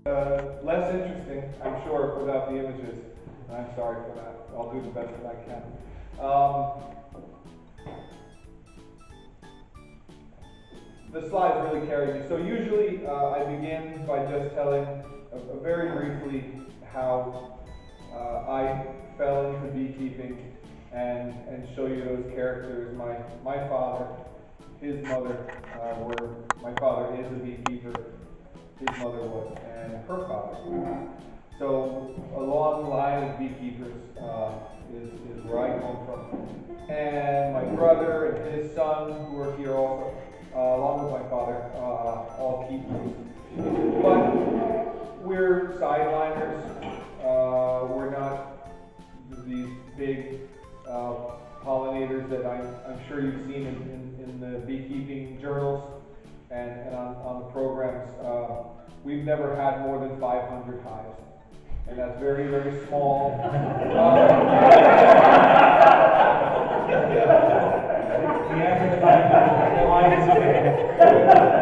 Less interesting, I'm sure, without the images. And I'm sorry for that. I'll do the best that I can. The slides really carry me. So usually I begin by just telling very briefly how I fell into beekeeping and show you those characters. My father, his mother my father is a beekeeper, his mother was, and her father. So a long line of beekeepers is where I come from. And my brother and his son, who are here also, along with my father, all keep bees. But we're sideliners. We're not these big pollinators that I'm sure you've seen in the beekeeping journals and on the programs. We've never had more than 500 hives. And that's very, very small.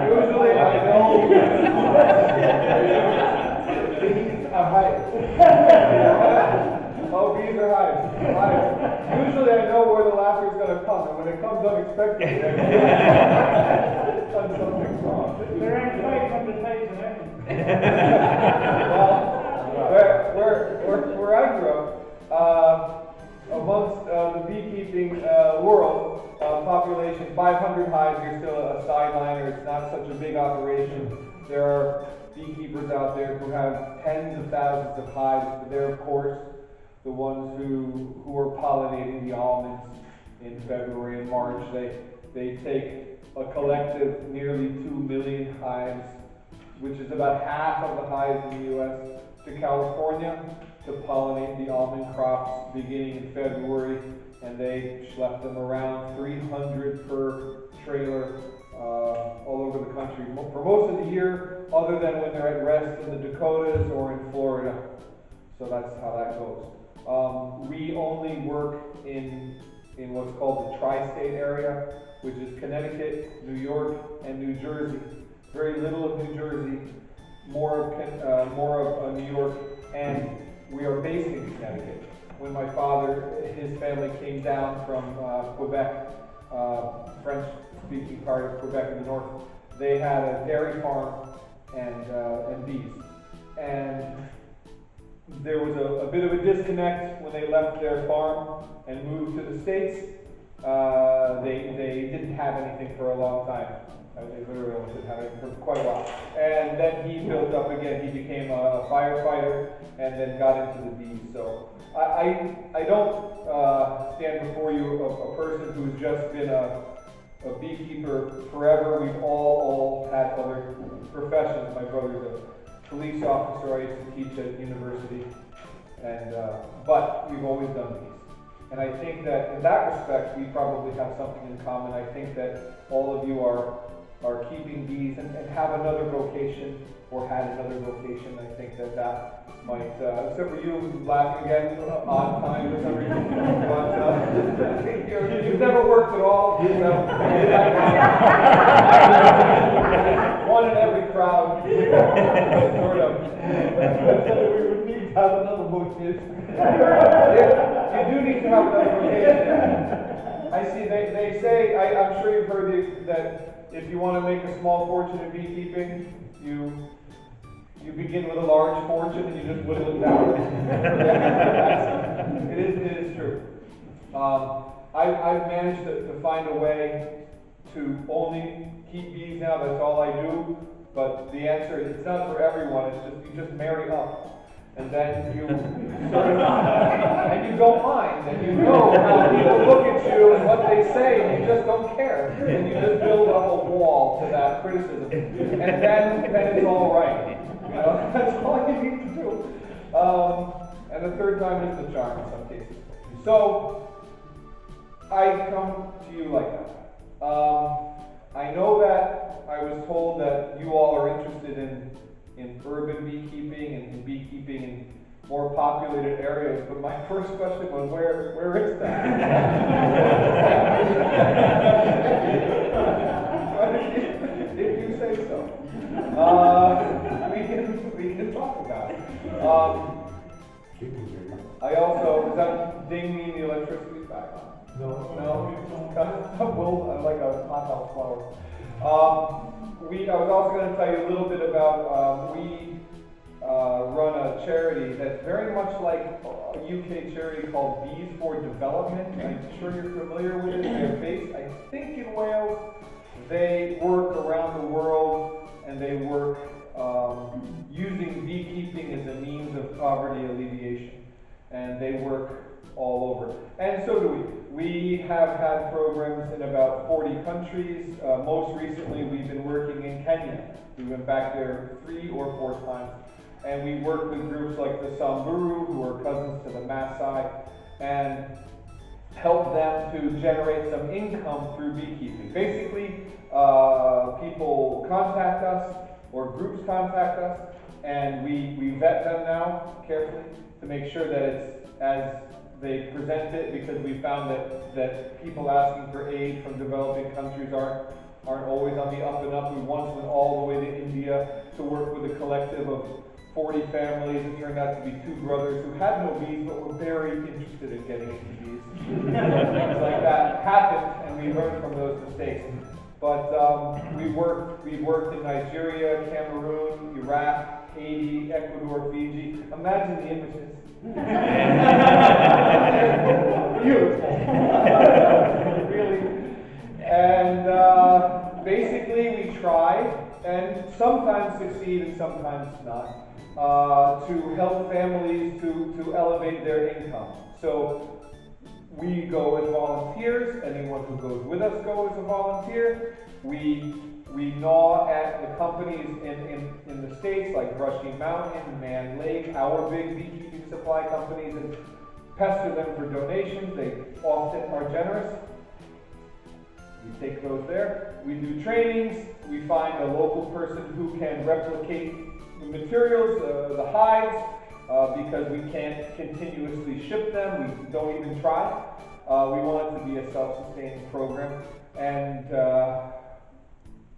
Usually I know bees are hives. Oh, bees are hives. Usually I know where the laughter is going to come, and when it comes unexpectedly, I've done something wrong. There ain't quite from the taste of Where I grew up, amongst the beekeeping world, population, 500 hives, you're still a sideliner. It's not such a big operation. There are beekeepers out there who have tens of thousands of hives, but they're, of course, the ones who are pollinating the almonds in February and March. They take a collective nearly 2 million hives, which is about half of the hives in the U.S., to California to pollinate the almond crops beginning in February, and they schlep them around 300 per trailer all over the country for most of the year, other than when they're at rest in the Dakotas or in Florida. So that's how that goes. We only work in what's called the tri-state area, which is Connecticut, New York, and New Jersey. Very little of New Jersey, more of New York, and we are based in Connecticut. When my father, his family came down from Quebec, French-speaking part of Quebec in the north, they had a dairy farm and bees. And there was a bit of a disconnect when they left their farm and moved to the States. They didn't have anything for a long time. They literally almost didn't have anything for quite a while. And then he built up again. He became a firefighter and then got into the bees. So I don't stand before you a person who's just been a beekeeper forever. We've all had other professions. My brother's a police officer. I used to teach at university, and but we've always done bees. And I think that in that respect, we probably have something in common. I think that all of you are keeping bees and have another vocation or had another vocation. I think that might, except for you laughing again, odd time for some reason. But you've never worked at all. You know, one in every crowd, sort of. We would need to have another vocation. You do need to have another vocation. I see. They say. I'm sure you've heard that if you want to make a small fortune in beekeeping, you begin with a large fortune and you just whittle it down. It is true. I've managed to find a way to only keep bees now. That's all I do. But the answer is it's not for everyone. It's just you just marry up. And then you sort of, and you don't mind, and you know how people look at you and what they say, and you just don't care. And you just build up a wall to that criticism. And then it's all right. You know, that's all you need to do. And the third time is the charm in some cases. So, I come to you like that. I know that I was told that you all are interested in urban beekeeping and beekeeping in more populated areas, but my first question was, where is that? If you say so. We can ding me the electricity's back on? No. No? Well, I'm like a hothouse flower. I was also going to tell you a little bit about, we run a charity that's very much like a UK charity called Bees for Development. I'm sure you're familiar with it. They're based, I think, in Wales. They work around the world, and they work using beekeeping as a means of poverty alleviation. And they work all over. And so do we. We have had programs in about 40 countries. Most recently, we've been working in Kenya. We went back there 3 or 4 times. And we work with groups like the Samburu, who are cousins to the Maasai, and help them to generate some income through beekeeping. Basically, people contact us, or groups contact us, and we vet them now carefully to make sure that it's as they present it, because we found that people asking for aid from developing countries aren't always on the up and up. We once went all the way to India to work with a collective of 40 families. It turned out to be 2 brothers who had no bees but were very interested in getting into bees. Things like that happened, and we learned from those mistakes. But we've worked in Nigeria, Cameroon, Iraq, Haiti, Ecuador, Fiji. Imagine the images. Beautiful. Really. And basically we try, and sometimes succeed and sometimes not, to help families to elevate their income. So we go as volunteers. Anyone who goes with us goes as a volunteer. We gnaw at the companies in the States like Brushy Mountain, Man Lake, our big beekeeping supply companies, and pester them for donations. They often are generous. We take those there. We do trainings. We find a local person who can replicate the materials, the hides, because we can't continuously ship them. We don't even try. We want it to be a self-sustaining program, and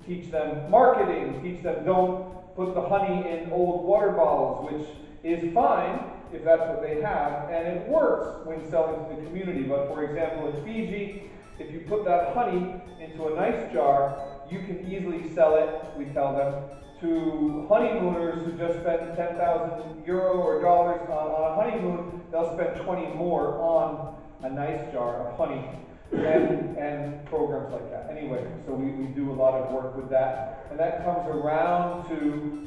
teach them marketing, teach them don't put the honey in old water bottles, which is fine if that's what they have, and it works when selling to the community. But for example, in Fiji, if you put that honey into a nice jar, you can easily sell it, we tell them, to honeymooners who just spent 10,000 euro or dollars on a honeymoon. They'll spend 20 more on a nice jar of honey, and programs like that. Anyway, so we do a lot of work with that, and that comes around to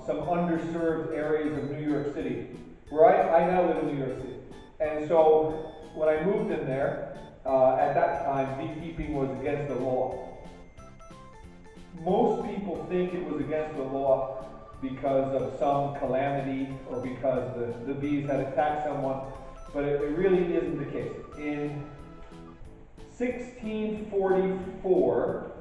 some underserved areas of New York City, where I now live in New York City. And so when I moved in there, at that time, beekeeping was against the law. Most people think it was against the law because of some calamity or because the bees had attacked someone, but it really isn't the case. In 1644,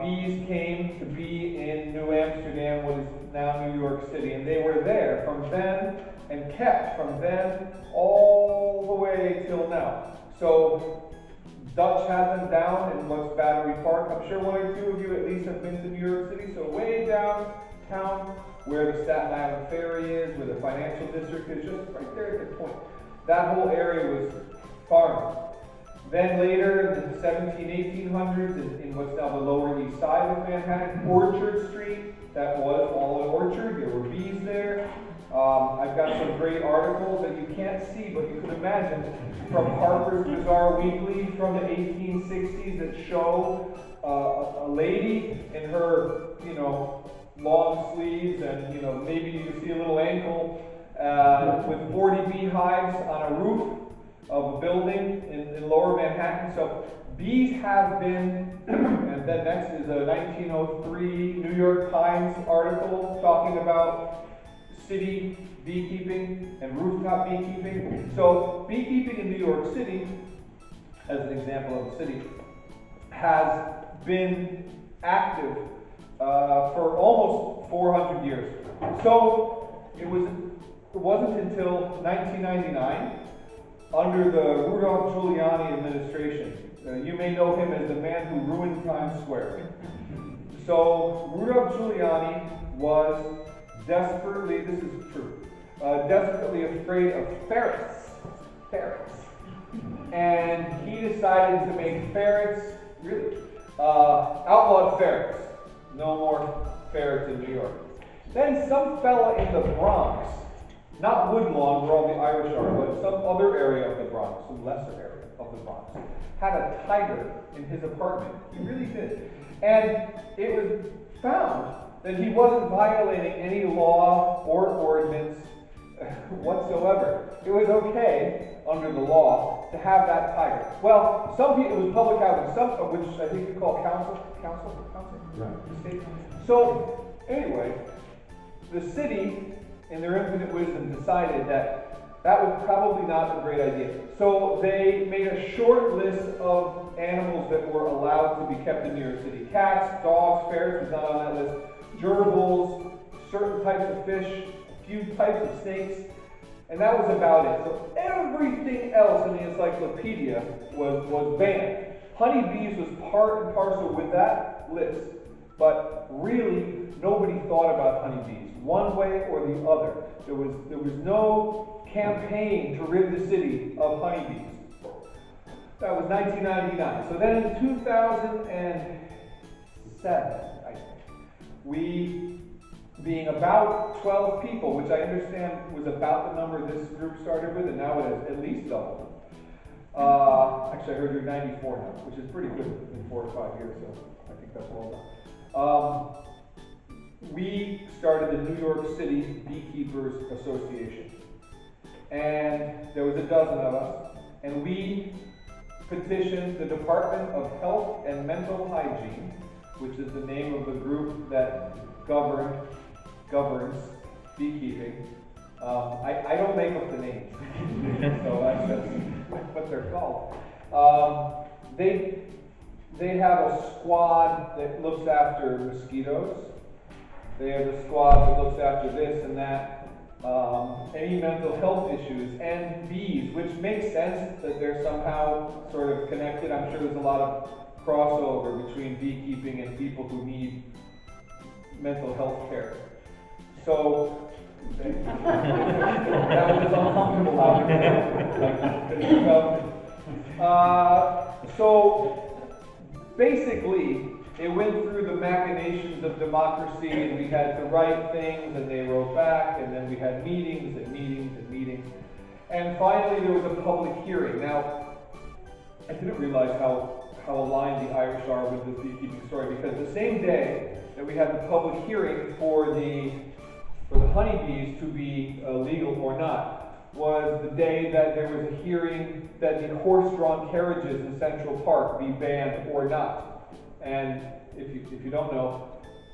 bees came to be in New Amsterdam, what is now New York City, and they were there from then and kept from then all the way till now. So Dutch had them down in what's Battery Park. I'm sure 1 or 2 of you at least have been to New York City. So way downtown, where the Staten Island Ferry is, where the financial district is, just right there at the point. That whole area was farmed. Then later, in the 1800s, in what's now the Lower East Side of Manhattan, Orchard Street, that was all an orchard. There were bees there. I've got some great articles that you can't see, but you can imagine, from Harper's Bazaar Weekly from the 1860s that show a lady in her, long sleeves and, maybe you can see a little ankle with 40 beehives on a roof of a building in Lower Manhattan. So bees have been, and then next is a 1903 New York Times article talking about city beekeeping and rooftop beekeeping. So beekeeping in New York City, as an example of a city, has been active for almost 400 years. So it wasn't until 1999, under the Rudolph Giuliani administration. You may know him as the man who ruined Times Square. So Rudolph Giuliani was desperately, this is true, desperately afraid of ferrets. decided to make ferrets, really, outlawed ferrets. No more ferrets in New York. Then some fella in the Bronx, not Woodlawn where all the Irish are, but some other area of the Bronx, some lesser area of the Bronx, had a tiger in his apartment. He really did. And it was found that he wasn't violating any law or ordinance whatsoever. It was okay under the law to have that tiger. Well, some people, it was public housing, some of which I think you call council? Right. State. So, anyway, the city, in their infinite wisdom, decided that that was probably not a great idea. So they made a short list of animals that were allowed to be kept in New York City. Cats, dogs, ferrets was not on that list. Gerbils, certain types of fish, a few types of snakes, and that was about it. So everything else in the encyclopedia was banned. Honeybees was part and parcel with that list, but really nobody thought about honeybees one way or the other. There was no campaign to rid the city of honeybees. That was 1999. So then in 2007, I think, we, being about 12 people, which I understand was about the number this group started with, and now it has at least doubled. Actually, I heard you're 94 now, which is pretty good in 4 or 5 years, so I think that's well done. We started the New York City Beekeepers Association. And there was a dozen of us, and we petitioned the Department of Health and Mental Hygiene, which is the name of the group that governs beekeeping. I don't make up the names, so that's just what they're called. They have a squad that looks after mosquitoes. They have a squad that looks after this and that. Any mental health issues, and bees, which makes sense that they're somehow sort of connected. I'm sure there's a lot of crossover between beekeeping and people who need mental health care. So that was just uncomfortable out so basically, it went through the machinations of democracy, and we had to write things, and they wrote back, and then we had meetings and meetings and meetings. And finally, there was a public hearing. Now, I didn't realize how aligned the Irish are with this beekeeping story, because the same day that we had the public hearing for the honeybees to be legal or not was the day that there was a hearing that the horse-drawn carriages in Central Park be banned or not. And if you don't know,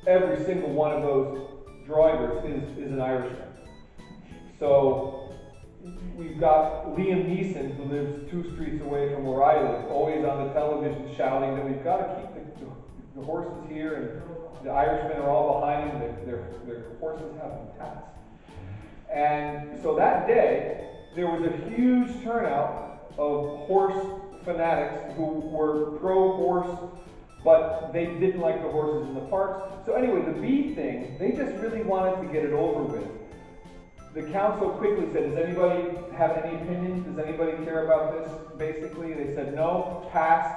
every single one of those drivers is an Irishman. So we've got Liam Neeson, who lives 2 streets away from where I live, always on the television shouting that we've got to keep the horses here, and the Irishmen are all behind them. Their horses have them passed. And so that day, there was a huge turnout of horse fanatics who were pro-horse, but they didn't like the horses in the parks. So anyway, the bee thing, they just really wanted to get it over with. The council quickly said, does anybody have any opinions? Does anybody care about this? Basically, they said no, passed,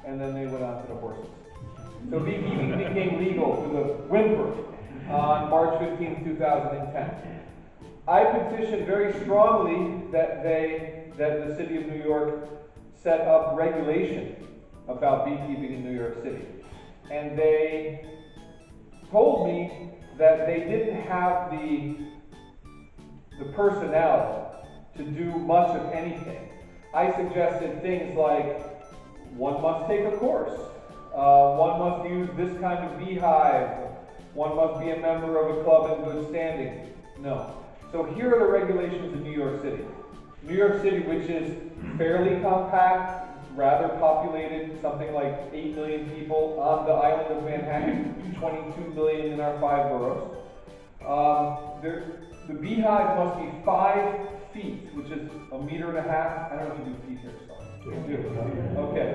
and then they went on to the horses. So beekeeping became legal with a whimper on March 15, 2010. I petitioned very strongly that the city of New York set up regulation about beekeeping in New York City. And they told me that they didn't have the personnel to do much of anything. I suggested things like, one must take a course, one must use this kind of beehive, one must be a member of a club in good standing. No. So here are the regulations in New York City. New York City, which is fairly compact, rather populated, something like 8 million people on the island of Manhattan, 22 million in our 5 boroughs. The beehive must be 5 feet, which is 1.5 meters. I don't know if you do feet here, sorry. You do? Okay.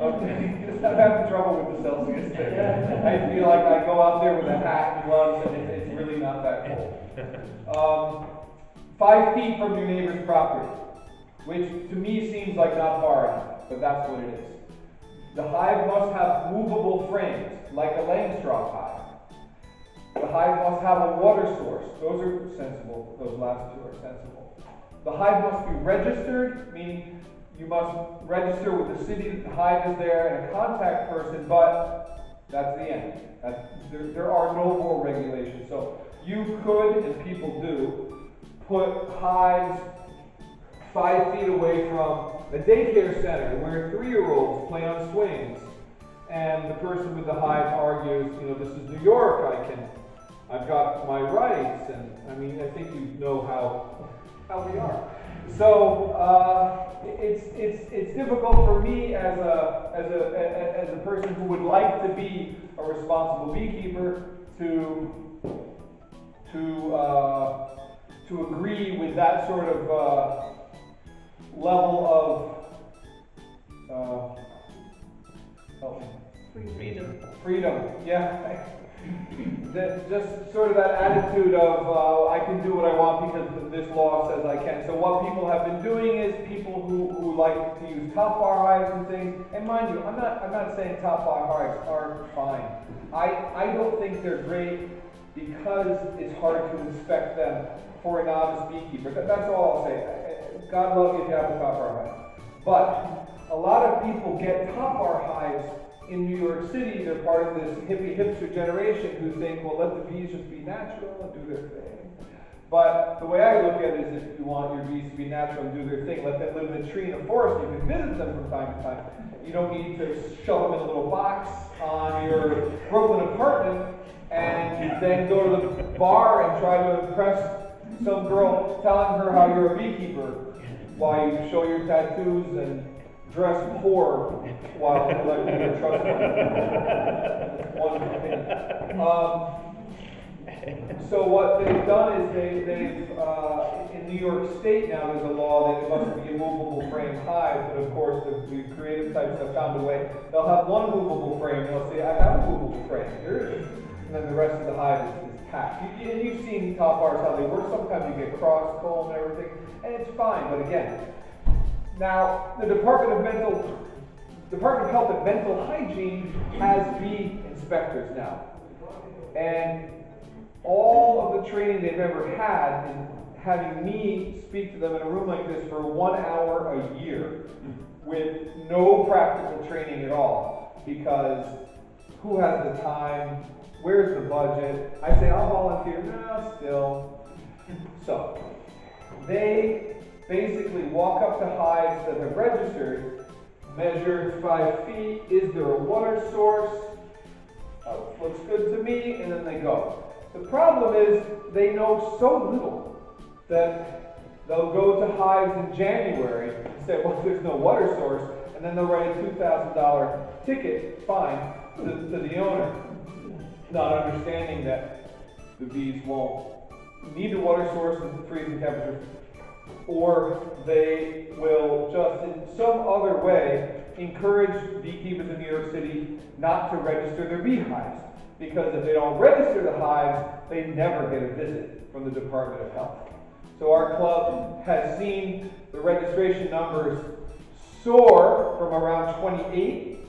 Okay. Because I'm having trouble with the Celsius thing. I feel like I go out there with a hat and gloves, and it's really not that cold. 5 feet from your neighbor's property. which to me seems like not far enough, but that's what it is. The hive must have movable frames, like a Langstroth hive. The hive must have a water source. Those are sensible. Those last two are sensible. The hive must be registered, meaning you must register with the city that the hive is there and a contact person, but that's the end. There are no more regulations. So you could, and people do, put hives 5 feet away from a daycare center where 3-year-olds play on swings, and the person with the hive argues, this is New York, I've got my rights, and I mean, I think you know how we are. So it's difficult for me as a person who would like to be a responsible beekeeper to agree with that sort of level of freedom. Yeah. Just sort of that attitude of I can do what I want because this law says I can. So what people have been doing is people who like to use top bar hives and things. And mind you, I'm not saying top bar hives aren't fine. I don't think they're great because it's hard to inspect them for a novice beekeeper. That's all I'll say. God love you if you have a top bar hive. But a lot of people get top bar hives in New York City. They're part of this hippie hipster generation who think, well, let the bees just be natural and do their thing. But the way I look at it is, if you want your bees to be natural and do their thing, let them live in a tree in a forest. You can visit them from time to time. You don't need to shove them in a little box on your Brooklyn apartment and then go to the bar and try to impress some girl telling her how you're a beekeeper while you show your tattoos and dress poor while collecting your trust fund. One opinion. So what they've done is they've in New York State now there's a law that it must be a movable frame hive, but of course the creative types have found a way. They'll have one movable frame and they'll say, I have a movable frame, here it is. And then the rest of the hive is packed. And you've seen top bars how they work. Sometimes you get cross comb and everything, and it's fine, but again, now, the Department of Health and Mental Hygiene has bee inspectors now. And all of the training they've ever had in having me speak to them in a room like this for 1 hour a year with no practical training at all. Because who has the time? Where's the budget? I say, I'll volunteer. No, still. So, they basically walk up to hives that have registered, measure 5 feet, is there a water source? Looks good to me, and then they go. The problem is they know so little that they'll go to hives in January and say, well, there's no water source, and then they'll write a $2,000 ticket fine to the owner, not understanding that the bees won't need a water source at freezing temperatures, or they will just in some other way encourage beekeepers in New York City not to register their beehives. Because if they don't register the hives, they never get a visit from the Department of Health. So our club has seen the registration numbers soar from around 28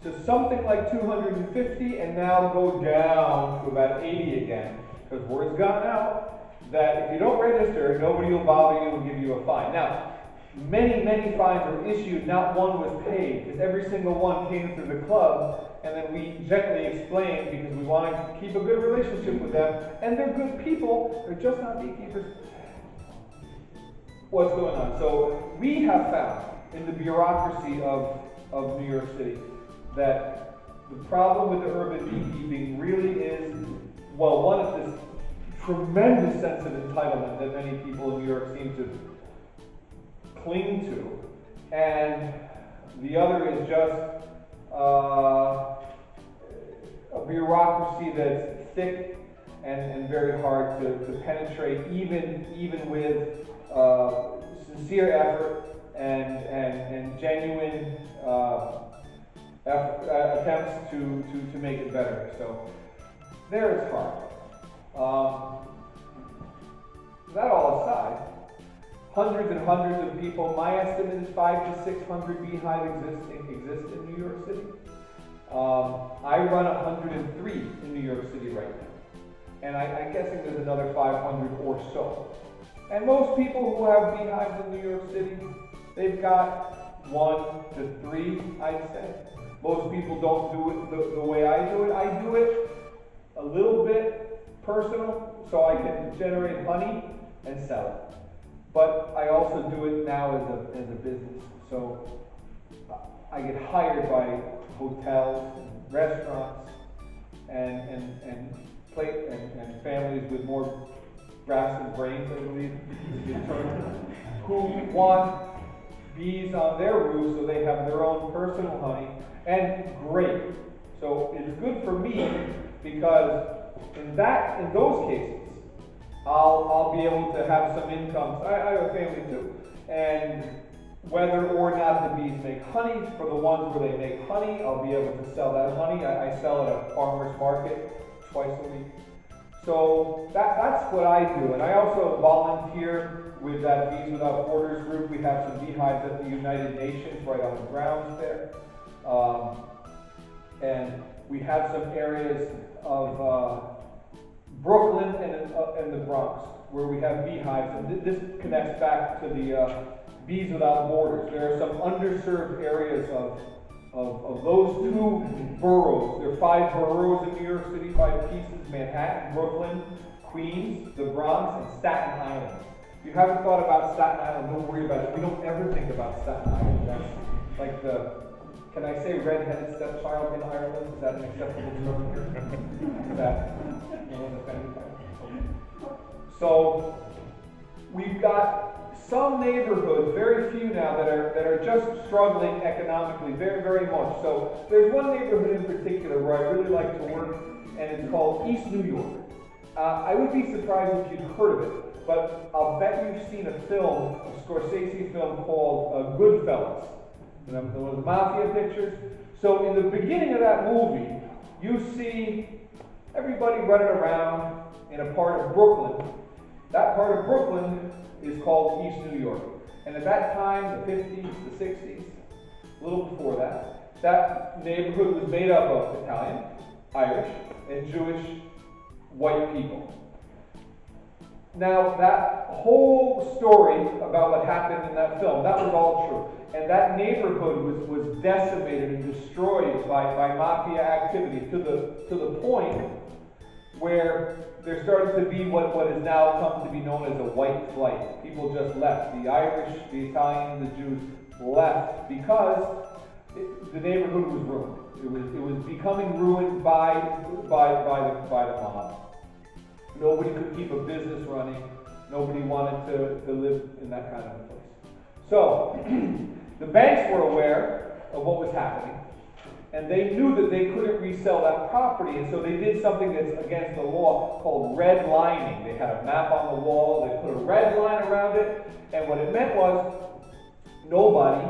to something like 250 and now go down to about 80 again. Because word's gotten out that if you don't register, nobody will bother you and give you a fine. Now, many fines were issued, not one was paid, because every single one came through the club, and then we gently explained, because we want to keep a good relationship with them, and they're good people, they're just not beekeepers, what's going on. So we have found in the bureaucracy of New York City that the problem with the urban beekeeping really is, well, one is this tremendous sense of entitlement that many people in New York seem to cling to, and the other is just a bureaucracy that's thick and very hard to penetrate, even with sincere effort and genuine attempts to make it better. So there it's hard. That all aside, hundreds and hundreds of people. My estimate is 500 to 600 beehives exist in New York City. I run 103 in New York City right now. And I'm guessing there's another 500 or so. And most people who have beehives in New York City, they've got 1 to 3, I'd say. Most people don't do it the way I do it. I do it a little bit personal, so I can generate honey and sell it. But I also do it now as a business. So I get hired by hotels, and restaurants, and families with more brass and brains, I believe, is the term, who want bees on their roof so they have their own personal honey, and great. So it's good for me because in those cases, I'll be able to have some income. I have a family too, and whether or not the bees make honey, for the ones where they make honey, I'll be able to sell that honey. I sell at a farmer's market twice a week. So that's what I do. And I also volunteer with that Bees Without Borders group. We have some beehives at the United Nations right on the grounds there. And we have some areas of Brooklyn and the Bronx where we have beehives. And this connects back to the Bees Without Borders. There are some underserved areas of those two boroughs. There are 5 boroughs in New York City, 5 pieces: Manhattan, Brooklyn, Queens, the Bronx, and Staten Island. If you haven't thought about Staten Island, don't worry about it. We don't ever think about Staten Island. That's like can I say red-headed stepchild in Ireland? Is that an acceptable term here? Is that offended by it? So we've got some neighborhoods, very few now, that are just struggling economically, very, very much. So there's one neighborhood in particular where I really like to work, and it's called East New York. I would be surprised if you'd heard of it, but I'll bet you've seen a film, a Scorsese film called Goodfellas. You know, one of the mafia pictures. So in the beginning of that movie, you see everybody running around in a part of Brooklyn. That part of Brooklyn is called East New York. And at that time, the 50s, the 60s, a little before that, that neighborhood was made up of Italian, Irish, and Jewish white people. Now, that whole story about what happened in that film, that was all true. And that neighborhood was decimated and destroyed by mafia activity to the point where there started to be what has now come to be known as a white flight. People just left. The Irish, the Italians, the Jews left because the neighborhood was ruined. It was becoming ruined by the mob. Nobody could keep a business running. Nobody wanted to live in that kind of a place. So the banks were aware of what was happening, and they knew that they couldn't resell that property, and so they did something that's against the law called redlining. They had a map on the wall, they put a red line around it, and what it meant was nobody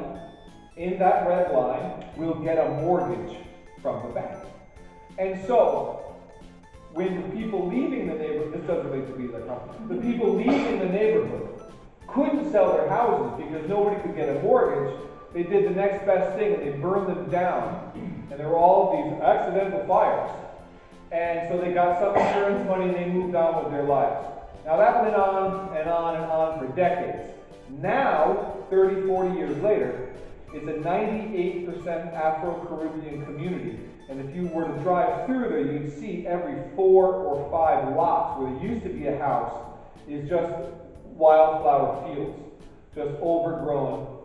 in that red line will get a mortgage from the bank. And so when the people leaving the neighborhood, this doesn't relate to be like the people leaving the neighborhood couldn't sell their houses because nobody could get a mortgage, they did the next best thing and they burned them down. And there were all of these accidental fires. And so they got some insurance money and they moved on with their lives. Now that went on and on and on for decades. Now, 30, 40 years later, it's a 98% Afro-Caribbean community. And if you were to drive through there, you'd see every 4 or 5 lots where there used to be a house is just wildflower fields, just overgrown.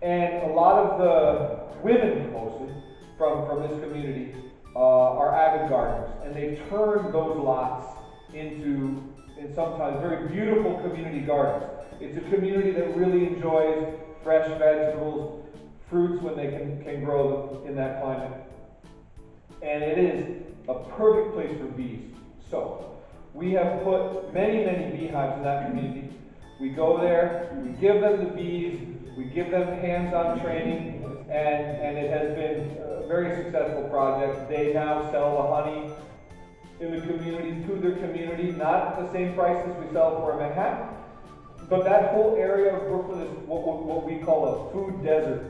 And a lot of the women, mostly, from this community are avid gardeners. And they've turned those lots into sometimes very beautiful community gardens. It's a community that really enjoys fresh vegetables, fruits when they can grow them in that climate. And it is a perfect place for bees. So we have put many, many beehives in that community. We go there, we give them the bees, we give them hands-on training, and it has been a very successful project. They now sell the honey in the community to their community, not at the same prices we sell for in Manhattan, But that whole area of Brooklyn is what we call a food desert.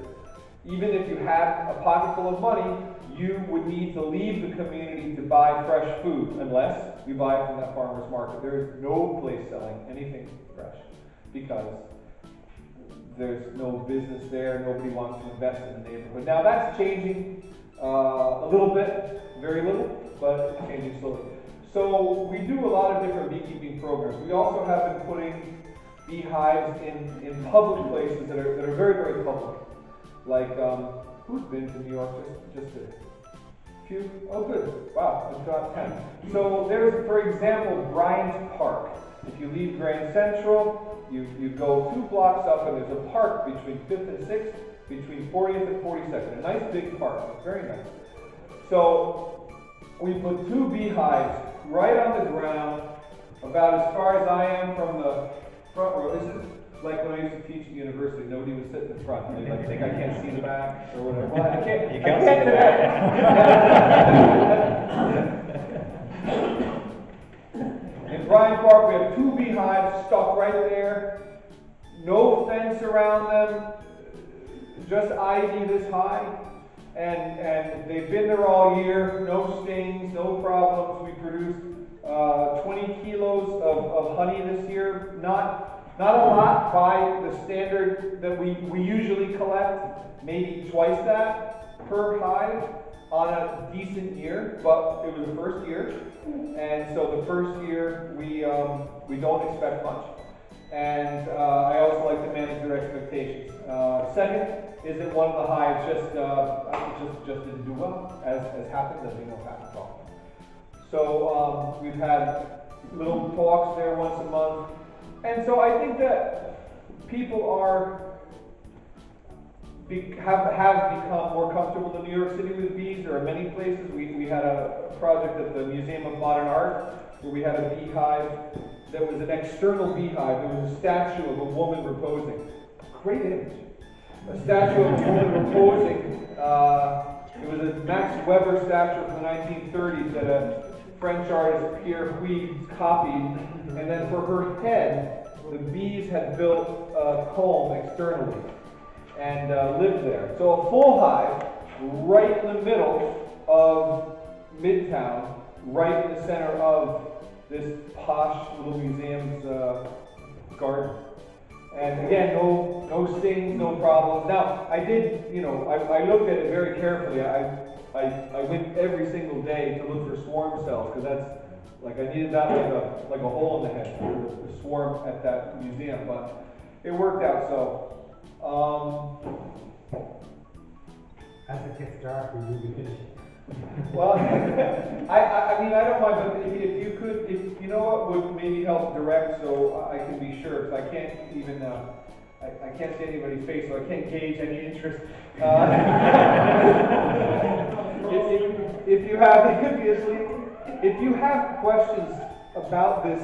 Even if you had a pocket full of money, you would need to leave the community to buy fresh food, unless you buy it from that farmer's market. There is no place selling anything fresh, because there's no business there, nobody wants to invest in the neighborhood. Now that's changing a little bit, very little, but it's changing slowly. So we do a lot of different beekeeping programs. We also have been putting beehives in public places that are very, very public. Like, who's been to New York just a few? Oh, good. Wow, I've got 10. So there's, for example, Bryant Park. If you leave Grand Central, you go 2 blocks up, and there's a park between 5th and 6th, between 40th and 42nd. A nice big park. It's very nice. So we put 2 beehives right on the ground, about as far as I am from the front row. This is like when I used to teach at university. Nobody would sit in the front. They like think I can't see the back or whatever. Well, I can't. You can't see the back. In Bryant Park, we have 2 beehives stuck right there. No fence around them. Just ivy this high. And they've been there all year. No stings, no problems. We produced 20 kilos of honey this year. Not a lot by the standard that we usually collect, maybe twice that per hive on a decent year, but it was the first year, and so the first year we don't expect much, and I also like to manage their expectations. Second is that one of the hives just didn't do well, as happens, as we know happens often. So we've had little talks there once a month. And so I think that people have become more comfortable in New York City with bees. There are many places. We had a project at the Museum of Modern Art where we had a beehive that was an external beehive. There was a statue of a woman reposing. Great image. A statue of a woman reposing. It was a Max Weber statue from the 1930s that a French artist Pierre Huyghe copied, and then for her head, the bees had built a comb externally and lived there. So a full hive right in the middle of Midtown, right in the center of this posh little museum's garden. And again, no stings, no problems. Now, I did, I looked at it very carefully. I went every single day to look for swarm cells, because that's, like, I needed that like a hole in the head for the swarm at that museum, but it worked out. So, As it gets darker, you'll be finishing. well, I mean, I don't mind, but if you could, you know what would maybe help direct, so I can be sure, because I can't even, I can't see anybody's face, so I can't gauge any interest. If you have questions about this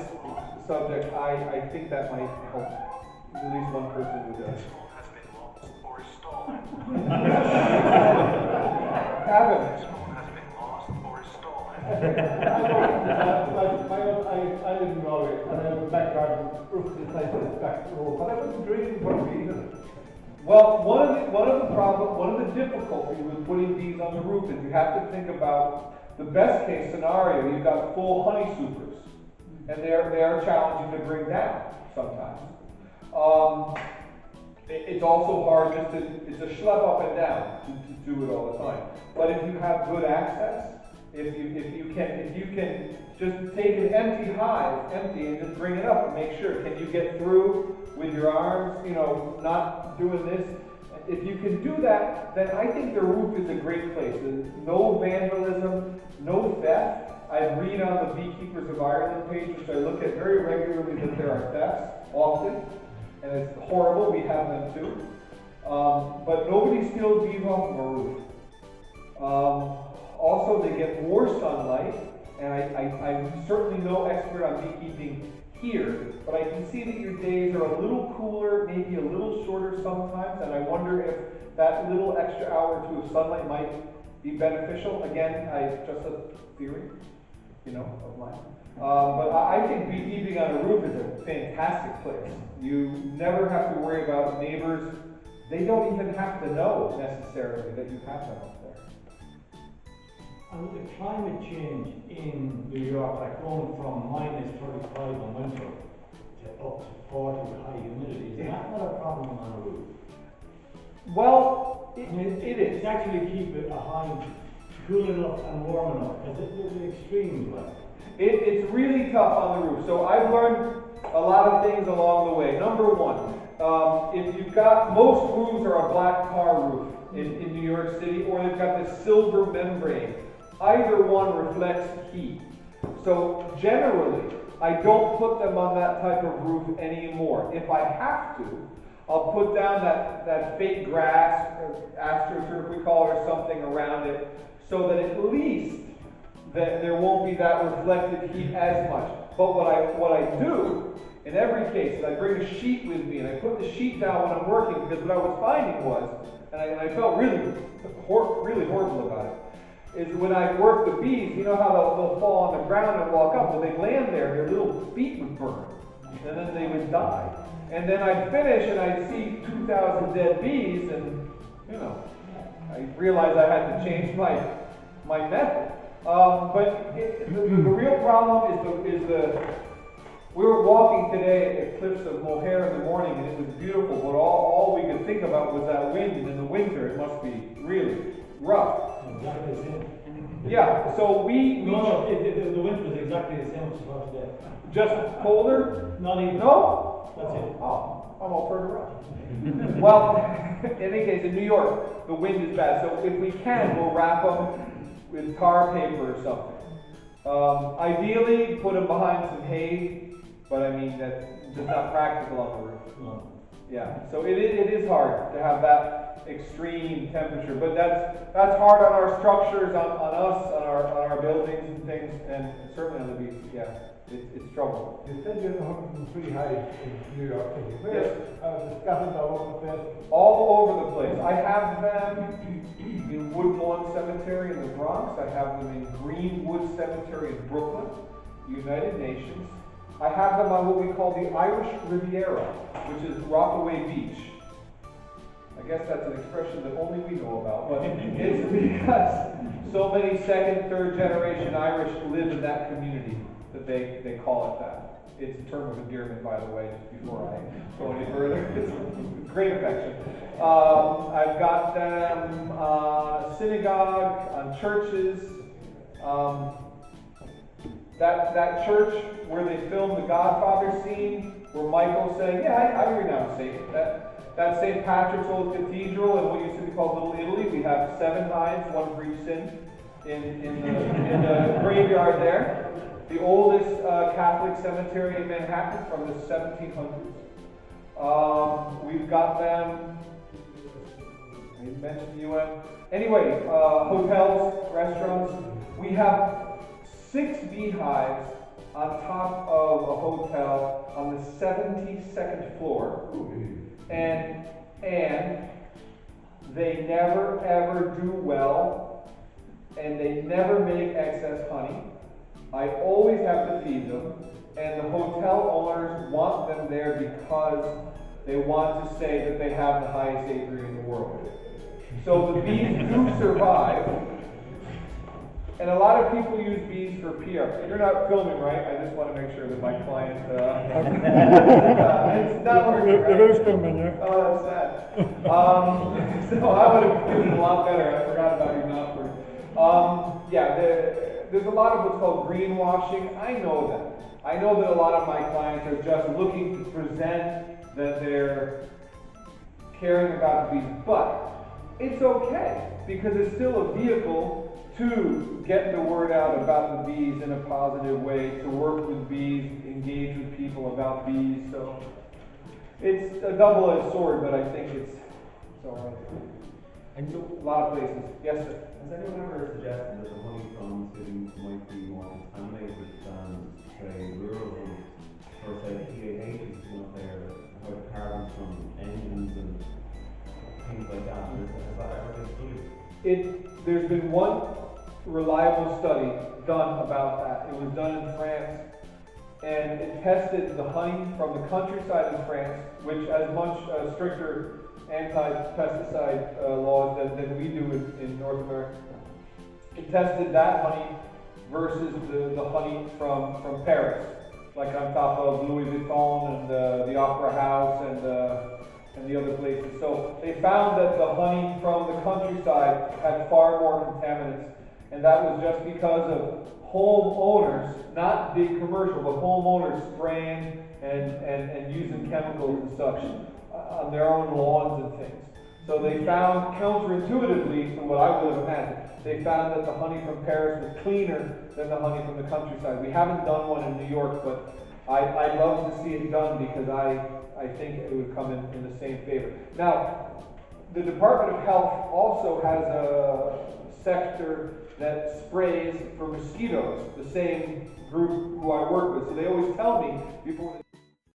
subject, I think that might help at least one person who does. Has been lost or stolen. Haven't. Has been lost or stolen. I live in Galway, and I have a back garden, roof this place is back row, but I wasn't drinking for bees. Well, one of the difficulties with putting bees on the roof is you have to think about the best case scenario. You've got full honey supers, and they are challenging to bring down sometimes. It's also hard it's a schlep up and down to do it all the time. But if you have good access, if you can just take an empty hive, and just bring it up and make sure, can you get through with your arms, not doing this. If you can do that, then I think the roof is a great place. There's no vandalism, no theft. I read on the Beekeepers of Ireland page, which I look at very regularly, that there are thefts often, and it's horrible. We have them too. But nobody steals bees off of a roof. Also, they get more sunlight, and I'm certainly no expert on beekeeping here, but I can see that your days are a little cooler, maybe a little shorter sometimes, and I wonder if that little extra hour or two of sunlight might be beneficial. Again, just a theory, of mine. But I think beekeeping on a roof is a fantastic place. You never have to worry about neighbors. They don't even have to know necessarily that you have them up there. And with the climate change in New York, like going from -35 in winter to up to 40 with high humidity, is that not a problem on a roof? Well, I mean, it is. It's actually keep it a high, cool enough and warm enough, because it's the extremes like. It's really tough on the roof. So I've learned a lot of things along the way. Number one, if you've got, most roofs are a black tar roof in New York City, or they've got this silver membrane. Either one reflects heat. So generally, I don't put them on that type of roof anymore. If I have to, I'll put down that fake grass, or astroturf we call it, or something around it, so that at least that there won't be that reflected heat as much. But what I do in every case is I bring a sheet with me and I put the sheet down when I'm working, because what I was finding was, and I felt really horrible about it, is when I work the bees, you know how they'll fall on the ground and walk up, well they land there, their little feet would burn, and then they would die. And then I'd finish and I'd see 2,000 dead bees, and you know, I realized I had to change my method. But the real problem is we were walking today at the cliffs of Moher in the morning, and it was beautiful, but all we could think about was that wind, and in the winter it must be really rough. Exactly the same. Yeah, so we No, the winter was exactly the same as it was today. just colder? Not even. No? That's it. Oh, I'm all turned around. Well, in any case, in New York, the wind is bad, so if we can, we'll wrap them with tar paper or something. Ideally, put them behind some hay, but I mean, that's not practical on the roof. No. Yeah, so it is hard to have that extreme temperature, but that's hard on our structures, on us, on our buildings and things, and certainly on the beach. Yeah, it's trouble. You said you had 103 hives in New York City. Where? Yes. Scattered all over the place. All over the place. I have them in Woodlawn Cemetery in the Bronx. I have them in Greenwood Cemetery in Brooklyn, United Nations. I have them on what we call the Irish Riviera, which is Rockaway Beach. I guess that's an expression that only we know about, but it's because so many second, third generation Irish live in that community that they call it that. It's a term of endearment, by the way, just before I go any further. It's great affection. I've got them on a synagogue, on churches. That church where they filmed the Godfather scene, where Michael said, yeah, I renounce Satan. That St. Patrick's Old Cathedral in what used to be called Little Italy, we have 7 hives, one for each sin, in the graveyard there. The oldest Catholic cemetery in Manhattan from the 1700s. We've got them, I mentioned the UN. Anyway, hotels, restaurants. We have 6 beehives on top of a hotel on the 72nd floor. And they never ever do well, and they never make excess honey. I always have to feed them, and the hotel owners want them there because they want to say that they have the highest apiary in the world. So the bees do survive, and a lot of people use bees for PR. You're not filming, right? I just want to make sure that my client, it's not working, right? It is filming, yeah. Oh, that's sad. So I would have given it a lot better. I forgot about you not for. Yeah, there's a lot of what's called greenwashing. I know that. I know that a lot of my clients are just looking to present that they're caring about the bees, but it's okay because it's still a vehicle to get the word out about the bees in a positive way, to work with bees, engage with people about bees. So it's a double-edged sword, but I think it's all right. And a lot of places. Yes, sir. Has anyone ever suggested that the honey from cities might be more contaminated than, say, rural homes? Or say PAHs, you know, they're hydrocarbons from engines and things like that. Has that ever been studied? There's been one reliable study done about that. It was done in France, and it tested the honey from the countryside in France, which has much stricter anti-pesticide laws than we do in North America. It tested that honey versus the honey from Paris, like on top of Louis Vuitton and the Opera House and the other places. So they found that the honey from the countryside had far more contaminants, and that was just because of homeowners, not big commercial, but homeowners spraying and using chemicals and such on their own lawns and things. So they found, counterintuitively from what I would have imagined, they found that the honey from Paris was cleaner than the honey from the countryside. We haven't done one in New York, but I'd love to see it done because I think it would come in the same favor. Now, the Department of Health also has a sector that sprays for mosquitoes, the same group who I work with. So they always tell me before